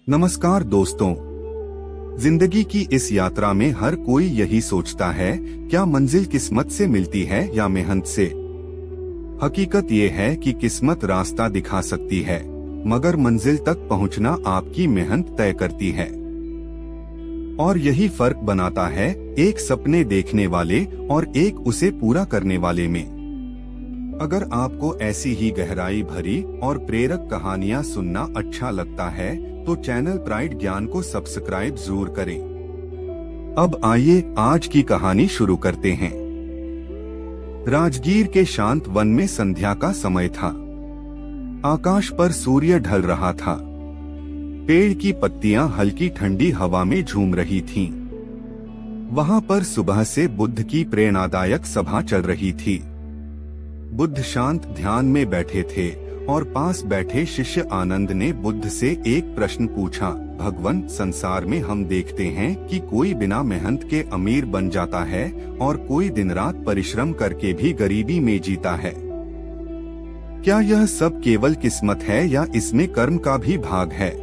नमस्कार दोस्तों। जिंदगी की इस यात्रा में हर कोई यही सोचता है, क्या मंजिल किस्मत से मिलती है या मेहनत से। हकीकत ये है कि किस्मत रास्ता दिखा सकती है, मगर मंजिल तक पहुंचना आपकी मेहनत तय करती है। और यही फर्क बनाता है एक सपने देखने वाले और एक उसे पूरा करने वाले में। अगर आपको ऐसी ही गहराई भरी और प्रेरक कहानियां सुनना अच्छा लगता है तो चैनल प्राइड ज्ञान को सब्सक्राइब जरूर करें। अब आइए आज की कहानी शुरू करते हैं। राजगीर के शांत वन में संध्या का समय था। आकाश पर सूर्य ढल रहा था। पेड़ की पत्तियां हल्की ठंडी हवा में झूम रही थीं। वहां पर सुबह से बुद्ध की प्रेरणादायक सभा चल रही थी। बुद्ध शांत ध्यान में बैठे थे और पास बैठे शिष्य आनंद ने बुद्ध से एक प्रश्न पूछा, भगवान, संसार में हम देखते हैं कि कोई बिना मेहनत के अमीर बन जाता है और कोई दिन रात परिश्रम करके भी गरीबी में जीता है। क्या यह सब केवल किस्मत है या इसमें कर्म का भी भाग है?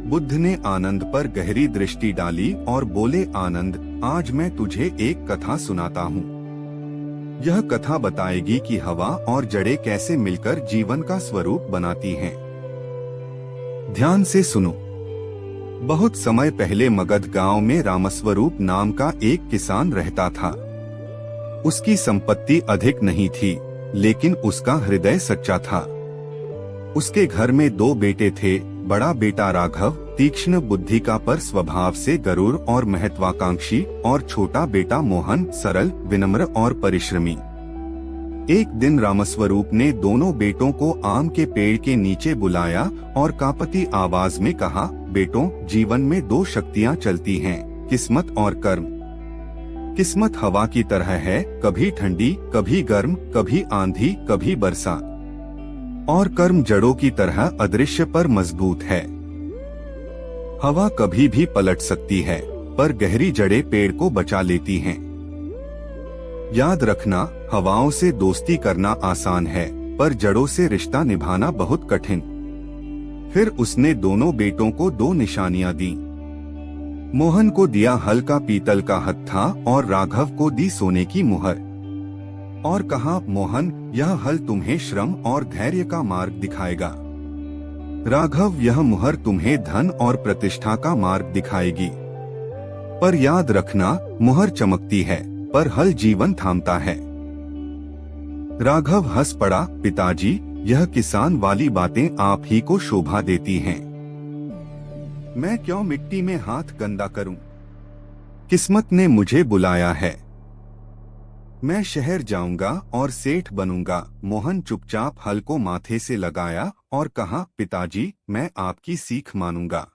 बुद्ध ने आनंद पर गहरी दृष्टि डाली और बोले, आनंद, आज मैं तुझे एक कथा सुनाता हूँ। यह कथा बताएगी कि हवा और जड़ें कैसे मिलकर जीवन का स्वरूप बनाती हैं। ध्यान से सुनो। बहुत समय पहले मगध गांव में रामस्वरूप नाम का एक किसान रहता था। उसकी संपत्ति अधिक नहीं थी, लेकिन उसका हृदय सच्चा था। उसके घर में दो बेटे थे। बड़ा बेटा राघव तीक्ष्ण बुद्धि का पर स्वभाव से गरूर और महत्वाकांक्षी, और छोटा बेटा मोहन सरल, विनम्र और परिश्रमी। एक दिन रामस्वरूप ने दोनों बेटों को आम के पेड़ के नीचे बुलाया और कांपती आवाज में कहा, बेटों, जीवन में दो शक्तियां चलती हैं, किस्मत और कर्म। किस्मत हवा की तरह है, कभी ठंडी, कभी गर्म, कभी आंधी, कभी बरसात। और कर्म जड़ों की तरह अदृश्य पर मजबूत है। हवा कभी भी पलट सकती है, पर गहरी जड़ें पेड़ को बचा लेती हैं। याद रखना, हवाओं से दोस्ती करना आसान है, पर जड़ों से रिश्ता निभाना बहुत कठिन। फिर उसने दोनों बेटों को दो निशानियां दी। मोहन को दिया हल्का पीतल का हत्था और राघव को दी सोने की मुहर, और कहा, मोहन, यह हल तुम्हें श्रम और धैर्य का मार्ग दिखाएगा। राघव, यह मुहर तुम्हें धन और प्रतिष्ठा का मार्ग दिखाएगी। पर याद रखना, मुहर चमकती है, पर हल जीवन थामता है। राघव हंस पड़ा, पिताजी, यह किसान वाली बातें आप ही को शोभा देती हैं। मैं क्यों मिट्टी में हाथ गंदा करूं? किस्मत ने मुझे बुलाया है। मैं शहर जाऊंगा और सेठ बनूंगा। मोहन चुपचाप हल को माथे से लगाया और कहा, पिताजी, मैं आपकी सीख मानूंगा।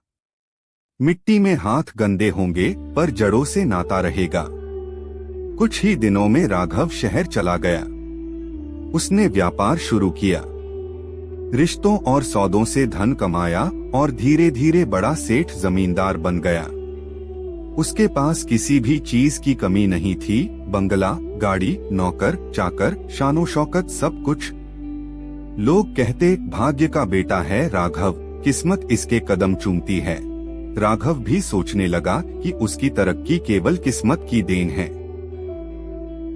मिट्टी में हाथ गंदे होंगे, पर जड़ों से नाता रहेगा। कुछ ही दिनों में राघव शहर चला गया। उसने व्यापार शुरू किया, रिश्तों और सौदों से धन कमाया और धीरे धीरे बड़ा सेठ जमींदार बन गया। उसके पास किसी भी चीज की कमी नहीं थी। बंगला, गाड़ी, नौकर, चाकर, शानो शौकत, सब कुछ। लोग कहते, भाग्य का बेटा है राघव, किस्मत इसके कदम चूमती है। राघव भी सोचने लगा कि उसकी तरक्की केवल किस्मत की देन है।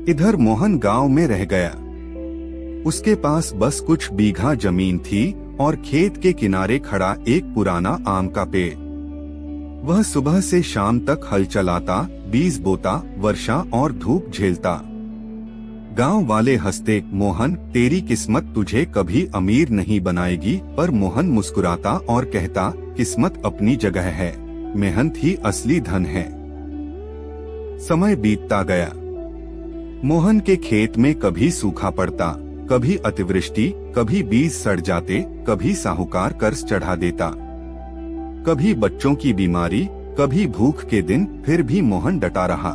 इधर मोहन गांव में रह गया। उसके पास बस कुछ बीघा जमीन थी और खेत के किनारे खड़ा एक पुराना आम का पेड़। वह सुबह से शाम तक हल चलाता, बीज बोता, वर्षा और धूप झेलता। गांव वाले हंसते, मोहन, तेरी किस्मत तुझे कभी अमीर नहीं बनाएगी। पर मोहन मुस्कुराता और कहता, किस्मत अपनी जगह है, मेहनत ही असली धन है। समय बीतता गया। मोहन के खेत में कभी सूखा पड़ता, कभी अतिवृष्टि, कभी बीज सड़ जाते, कभी साहूकार कर्ज चढ़ा देता, कभी बच्चों की बीमारी, कभी भूख के दिन। फिर भी मोहन डटा रहा।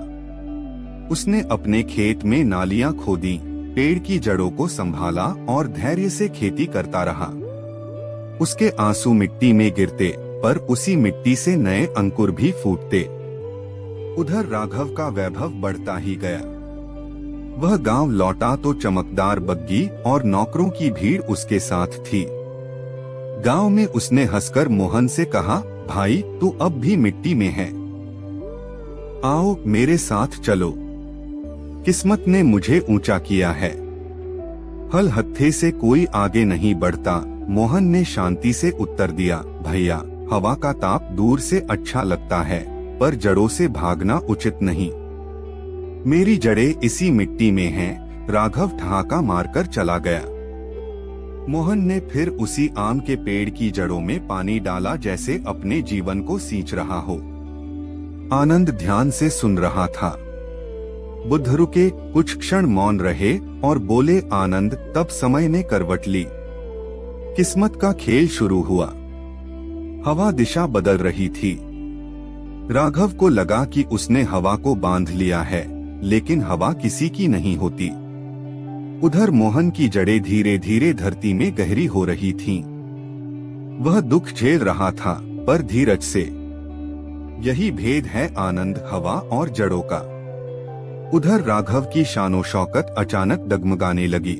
उसने अपने खेत में नालियां खोदी, पेड़ की जड़ों को संभाला और धैर्य से खेती करता रहा। उसके आंसू मिट्टी में गिरते, पर उसी मिट्टी से नए अंकुर भी फूटते। उधर राघव का वैभव बढ़ता ही गया। वह गांव लौटा तो चमकदार बग्गी और नौकरों की भीड़ उसके साथ थी। गांव में उसने हंसकर मोहन से कहा, भाई तू अब भी मिट्टी में है, आओ मेरे साथ चलो, किस्मत ने मुझे ऊंचा किया है। हल हत्थे से कोई आगे नहीं बढ़ता, मोहन ने शांति से उत्तर दिया, भैया हवा का ताप दूर से अच्छा लगता है, पर जड़ों से भागना उचित नहीं। मेरी जड़ें इसी मिट्टी में हैं। राघव ठहाका मारकर चला गया। मोहन ने फिर उसी आम के पेड़ की जड़ों में पानी डाला जैसे अपने जीवन को सींच रहा हो। आनंद ध्यान से सुन रहा था। बुद्ध रुके, कुछ क्षण मौन रहे और बोले, आनंद, तब समय ने करवट ली। किस्मत का खेल शुरू हुआ। हवा दिशा बदल रही थी। राघव को लगा कि उसने हवा को बांध लिया है, लेकिन हवा किसी की नहीं होती। उधर मोहन की जड़ें धीरे धीरे धरती में गहरी हो रही थीं। वह दुख झेल रहा था, पर धीरज से। यही भेद है आनंद, हवा और जड़ों का। उधर राघव की शानो शौकत अचानक डगमगाने लगी।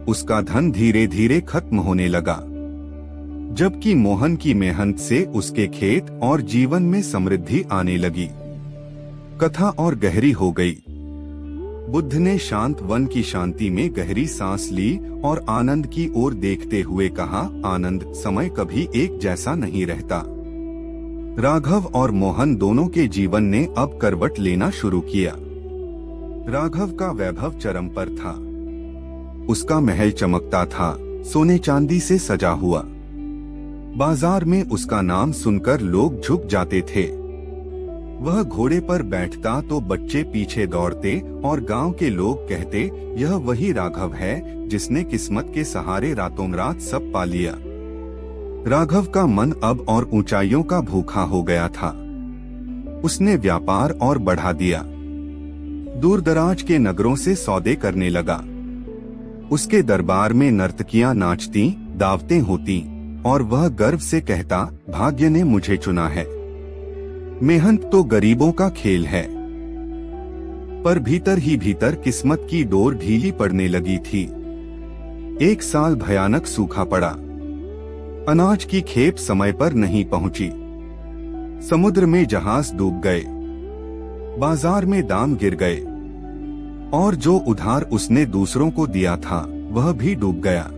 उसका धन धीरे धीरे खत्म होने लगा, जबकि मोहन की मेहनत से उसके खेत और जीवन में समृद्धि आने लगी। कथा और गहरी हो गई। बुद्ध ने शांत वन की शांति में गहरी सांस ली और आनंद की ओर देखते हुए कहा, आनंद, समय कभी एक जैसा नहीं रहता। राघव और मोहन दोनों के जीवन ने अब करवट लेना शुरू किया। राघव का वैभव चरम पर था। उसका महल चमकता था, सोने चांदी से सजा हुआ। बाजार में उसका नाम सुनकर लोग झुक जाते थे। वह घोड़े पर बैठता तो बच्चे पीछे दौड़ते और गांव के लोग कहते, यह वही राघव है जिसने किस्मत के सहारे रातों रात सब पा लिया। राघव का मन अब और ऊंचाइयों का भूखा हो गया था। उसने व्यापार और बढ़ा दिया। दूर दराज के नगरों से सौदे करने लगा। उसके दरबार में नर्तकियां नाचती, दावतें होती और वह गर्व से कहता, भाग्य ने मुझे चुना है। मेहनत तो गरीबों का खेल है। पर भीतर ही भीतर किस्मत की डोर ढीली पड़ने लगी थी। एक साल भयानक सूखा पड़ा। अनाज की खेप समय पर नहीं पहुंची। समुद्र में जहाज डूब गए। बाजार में दाम गिर गए और जो उधार उसने दूसरों को दिया था वह भी डूब गया।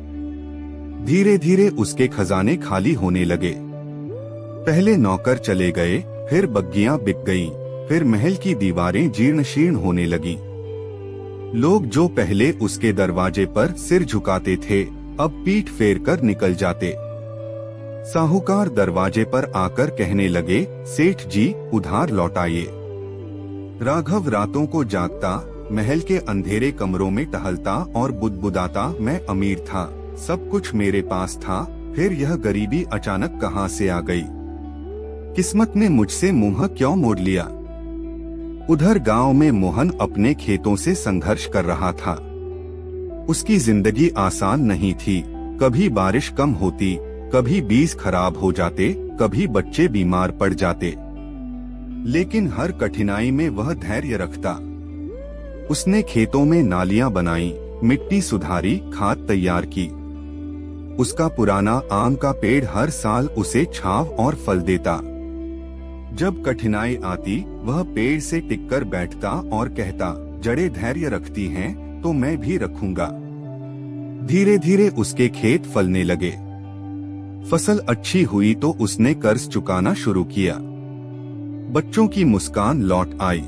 धीरे धीरे उसके खजाने खाली होने लगे। पहले नौकर चले गए, फिर बग्गियां बिक गईं, फिर महल की दीवारें जीर्ण शीर्ण होने लगी। लोग जो पहले उसके दरवाजे पर सिर झुकाते थे, अब पीठ फेर कर निकल जाते। साहूकार दरवाजे पर आकर कहने लगे, सेठ जी उधार लौटाइए। राघव रातों को जागता, महल के अंधेरे कमरों में टहलता और बुदबुदाता, मैं अमीर था, सब कुछ मेरे पास था, फिर यह गरीबी अचानक कहां से आ गई? किस्मत ने मुझसे मुंह क्यों मोड़ लिया? उधर गांव में मोहन अपने खेतों से संघर्ष कर रहा था। उसकी जिंदगी आसान नहीं थी। कभी बारिश कम होती, कभी बीज खराब हो जाते, कभी बच्चे बीमार पड़ जाते, लेकिन हर कठिनाई में वह धैर्य रखता। उसने खेतों में नालियां बनाई, मिट्टी सुधारी, खाद तैयार की। उसका पुराना आम का पेड़ हर साल उसे छांव और फल देता। जब कठिनाई आती, वह पेड़ से टिककर बैठता और कहता, जड़ें धैर्य रखती हैं तो मैं भी रखूंगा। धीरे धीरे उसके खेत फलने लगे। फसल अच्छी हुई तो उसने कर्ज चुकाना शुरू किया। बच्चों की मुस्कान लौट आई।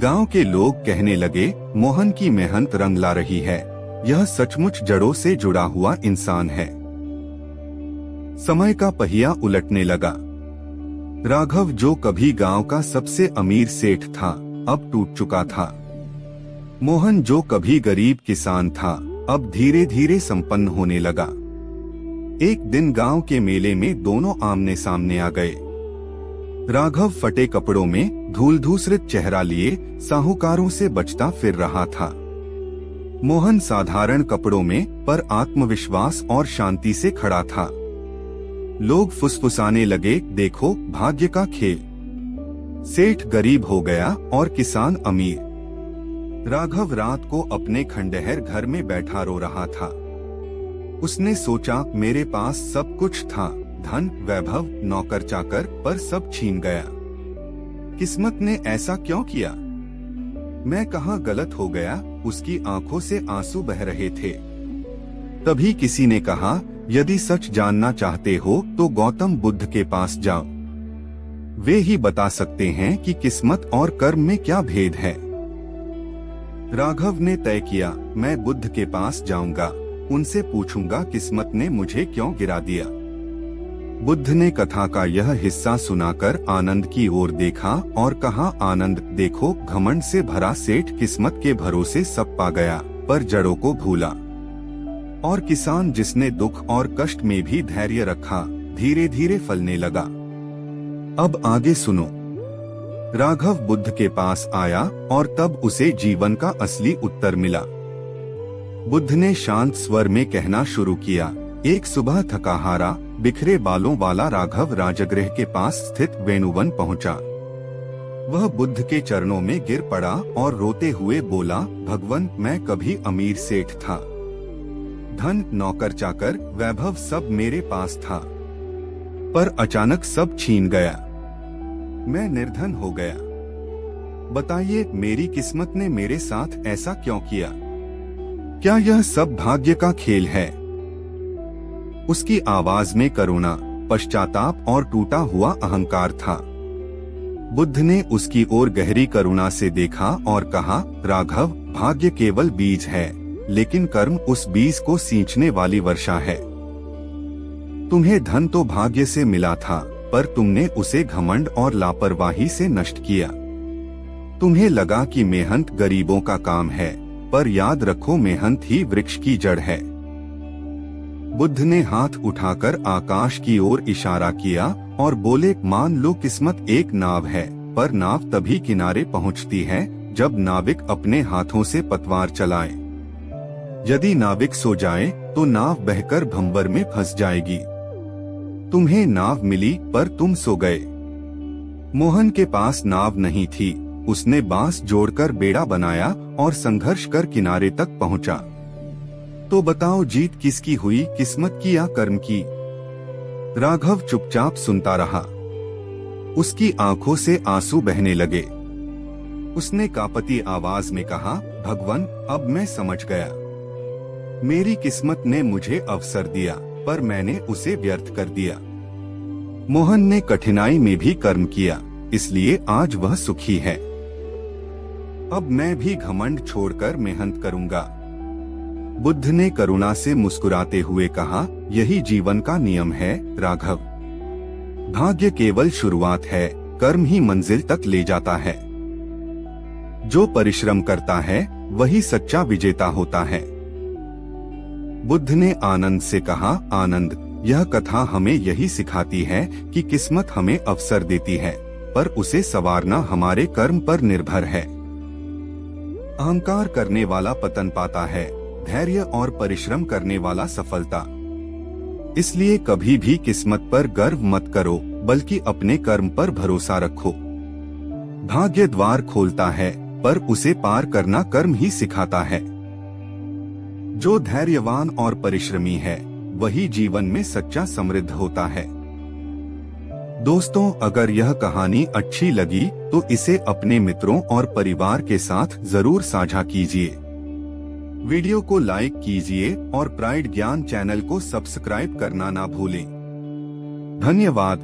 गांव के लोग कहने लगे, मोहन की मेहनत रंग ला रही है, यह सचमुच जड़ों से जुड़ा हुआ इंसान है। समय का पहिया उलटने लगा। राघव, जो कभी गांव का सबसे अमीर सेठ था, अब टूट चुका था। मोहन, जो कभी गरीब किसान था, अब धीरे धीरे संपन्न होने लगा। एक दिन गांव के मेले में दोनों आमने सामने आ गए। राघव फटे कपड़ों में, धूल धूसरित चेहरा लिए साहूकारों से बचता फिर रहा था। मोहन साधारण कपड़ों में पर आत्मविश्वास और शांति से खड़ा था। लोग फुसफुसाने लगे, देखो भाग्य का खेल। सेठ गरीब हो गया और किसान अमीर। राघव रात को अपने खंडहर घर में बैठा रो रहा था। उसने सोचा मेरे पास सब कुछ था, धन, वैभव, नौकर चाकर, पर सब छीन गया। किस्मत ने ऐसा क्यों किया? मैं कहाँ गलत हो गया? उसकी आंखों से आंसू बह रहे थे। तभी किसी ने कहा, यदि सच जानना चाहते हो तो गौतम बुद्ध के पास जाओ। वे ही बता सकते हैं कि किस्मत और कर्म में क्या भेद है। राघव ने तय किया, मैं बुद्ध के पास जाऊंगा, उनसे पूछूंगा किस्मत ने मुझे क्यों गिरा दिया। बुद्ध ने कथा का यह हिस्सा सुनाकर आनंद की ओर देखा और कहा, आनंद, देखो, घमंड से भरा सेठ किस्मत के भरोसे सब पा गया, पर जड़ों को भूला। और किसान जिसने दुख और कष्ट में भी धैर्य रखा, धीरे धीरे फलने लगा। अब आगे सुनो। राघव बुद्ध के पास आया और तब उसे जीवन का असली उत्तर मिला। बुद्ध ने शांत स्वर में कहना शुरू किया। एक सुबह थकाहारा, बिखरे बालों वाला राघव राजगृह के पास स्थित वेणुवन पहुंचा। वह बुद्ध के चरणों में गिर पड़ा और रोते हुए बोला, भगवन, मैं कभी अमीर सेठ था। धन, नौकर चाकर, वैभव सब मेरे पास था, पर अचानक सब छीन गया। मैं निर्धन हो गया। बताइए, मेरी किस्मत ने मेरे साथ ऐसा क्यों किया? क्या यह सब भाग्य का खेल है? उसकी आवाज में करुणा, पश्चाताप और टूटा हुआ अहंकार था। बुद्ध ने उसकी ओर गहरी करुणा से देखा और कहा, राघव, भाग्य केवल बीज है, लेकिन कर्म उस बीज को सींचने वाली वर्षा है। तुम्हें धन तो भाग्य से मिला था, पर तुमने उसे घमंड और लापरवाही से नष्ट किया। तुम्हें लगा कि मेहनत गरीबों का काम है, पर याद रखो, मेहनत ही वृक्ष की जड़ है। बुद्ध ने हाथ उठाकर आकाश की ओर इशारा किया और बोले, मान लो किस्मत एक नाव है, पर नाव तभी किनारे पहुंचती है जब नाविक अपने हाथों से पतवार चलाए। यदि नाविक सो जाए तो नाव बहकर भंवर में फंस जाएगी। तुम्हें नाव मिली, पर तुम सो गए। मोहन के पास नाव नहीं थी, उसने बांस जोड़कर बेड़ा बनाया और संघर्ष कर किनारे तक पहुंचा। तो बताओ, जीत किसकी हुई, किस्मत की या कर्म की? राघव चुपचाप सुनता रहा। उसकी आंखों से आंसू बहने लगे। उसने कांपती आवाज में कहा, भगवन, अब मैं समझ गया। मेरी किस्मत ने मुझे अवसर दिया, पर मैंने उसे व्यर्थ कर दिया। मोहन ने कठिनाई में भी कर्म किया, इसलिए आज वह सुखी है। अब मैं भी घमंड छोड़कर मेहनत करूंगा। बुद्ध ने करुणा से मुस्कुराते हुए कहा, यही जीवन का नियम है राघव। भाग्य केवल शुरुआत है, कर्म ही मंजिल तक ले जाता है। जो परिश्रम करता है वही सच्चा विजेता होता है। बुद्ध ने आनंद से कहा, आनंद, यह कथा हमें यही सिखाती है कि किस्मत हमें अवसर देती है, पर उसे संवारना हमारे कर्म पर निर्भर है। अहंकार करने वाला पतन पाता है, धैर्य और परिश्रम करने वाला सफलता। इसलिए कभी भी किस्मत पर गर्व मत करो, बल्कि अपने कर्म पर भरोसा रखो। भाग्य द्वार खोलता है, पर उसे पार करना कर्म ही सिखाता है। जो धैर्यवान और परिश्रमी है, वही जीवन में सच्चा समृद्ध होता है। दोस्तों, अगर यह कहानी अच्छी लगी तो इसे अपने मित्रों और परिवार के साथ जरूर साझा कीजिए। वीडियो को लाइक कीजिए और प्राइड ज्ञान चैनल को सब्सक्राइब करना ना भूलें। धन्यवाद।